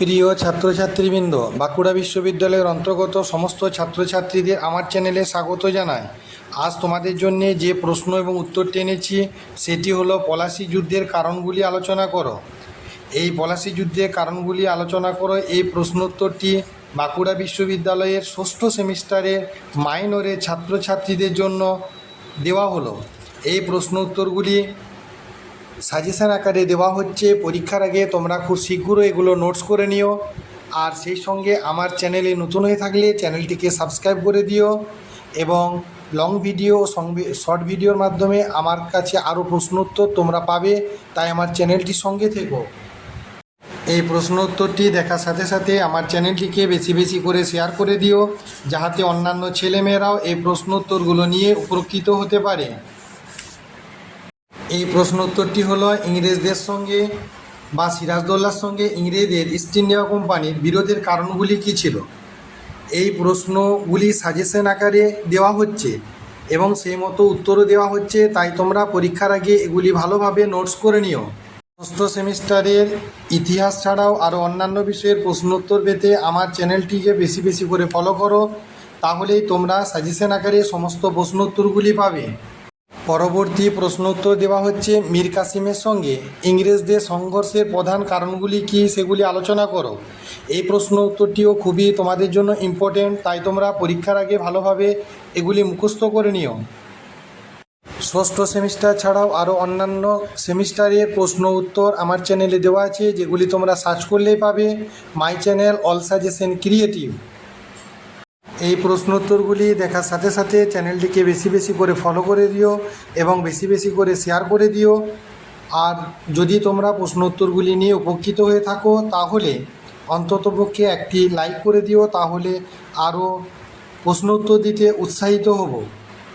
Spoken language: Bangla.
প্রিয় ছাত্রছাত্রীবৃন্দ, বাঁকুড়া বিশ্ববিদ্যালয়ের অন্তর্গত সমস্ত ছাত্রছাত্রীদের আমার চ্যানেলে স্বাগত জানাই। আজ তোমাদের জন্য যে প্রশ্ন এবং উত্তরটি এনেছি সেটি হলো পলাশী যুদ্ধের কারণগুলি আলোচনা করো। এই পলাশী যুদ্ধের কারণগুলি আলোচনা করো এই প্রশ্নোত্তরটি বাঁকুড়া বিশ্ববিদ্যালয়ের ষষ্ঠ সেমিস্টারের মাইনরের ছাত্রছাত্রীদের জন্য দেওয়া হলো। এই প্রশ্ন উত্তরগুলি সাজেশন আকারে দেওয়া হচ্ছে। পরীক্ষার আগে তোমরা খুব শীঘ্রই এগুলো নোটস করে নিও। আর সেই সঙ্গে আমার চ্যানেলে নতুন হয়ে থাকলে চ্যানেলটিকে সাবস্ক্রাইব করে দিও এবং লং ভিডিও সঙ্গে শর্ট ভিডিওর মাধ্যমে আমার কাছে আরও প্রশ্ন উত্তর তোমরা পাবে, তাই আমার চ্যানেলটির সঙ্গে থেকো। এই প্রশ্ন উত্তরটি দেখার সাথে সাথে আমার চ্যানেলটিকে বেশি বেশি করে শেয়ার করে দিও, যাতে অন্যান্য ছেলেমেয়েরাও এই প্রশ্ন উত্তরগুলো নিয়ে উপকৃত হতে পারে। এই প্রশ্ন উত্তরটি হলো, ইংরেজদের সঙ্গে বা সিরাজদৌল্লার সঙ্গে ইংরেজদের ইস্ট ইন্ডিয়া কোম্পানির বিরোধের কারণগুলি কী ছিল। এই প্রশ্নগুলি সাজেশন আকারে দেওয়া হচ্ছে এবং সেই মতো উত্তরও দেওয়া হচ্ছে, তাই তোমরা পরীক্ষার আগে এগুলি ভালোভাবে নোটস করে নিও। ষষ্ঠ সেমিস্টারের ইতিহাস ছাড়াও আরও অন্যান্য বিষয়ের প্রশ্ন উত্তর পেতে আমার চ্যানেলটিকে বেশি বেশি করে ফলো করো, তাহলেই তোমরা সাজেশন আকারে সমস্ত প্রশ্ন উত্তরগুলি পাবে। পরবর্তী প্রশ্ন উত্তর দেওয়া হচ্ছে, মীর কাসিমের সঙ্গে ইংরেজদের সংঘর্ষের প্রধান কারণগুলি কী সেগুলি আলোচনা করো। এই প্রশ্ন উত্তরটিও খুবই তোমাদের জন্য ইম্পর্টেন্ট, তাই তোমরা পরীক্ষার আগে ভালোভাবে এগুলি মুখস্থ করে নিও। ষষ্ঠ সেমিস্টার ছাড়াও আরও অন্যান্য সেমিস্টারের প্রশ্ন উত্তর আমার চ্যানেলে দেওয়া আছে, যেগুলি তোমরা সার্চ করলেই পাবে my channel all suggestion creative. এই প্রশ্ন উত্তরগুলি দেখার সাথে সাথে চ্যানেলটিকে বেশি বেশি করে ফলো করে দিও এবং বেশি বেশি করে শেয়ার করে দিও। আর যদি তোমরা প্রশ্ন উত্তরগুলি নিয়ে উপকৃত হয়ে থাকো তাহলে অন্ততপক্ষে একটি লাইক করে দিও, তাহলে আরও প্রশ্ন উত্তর দিতে উৎসাহিত হব।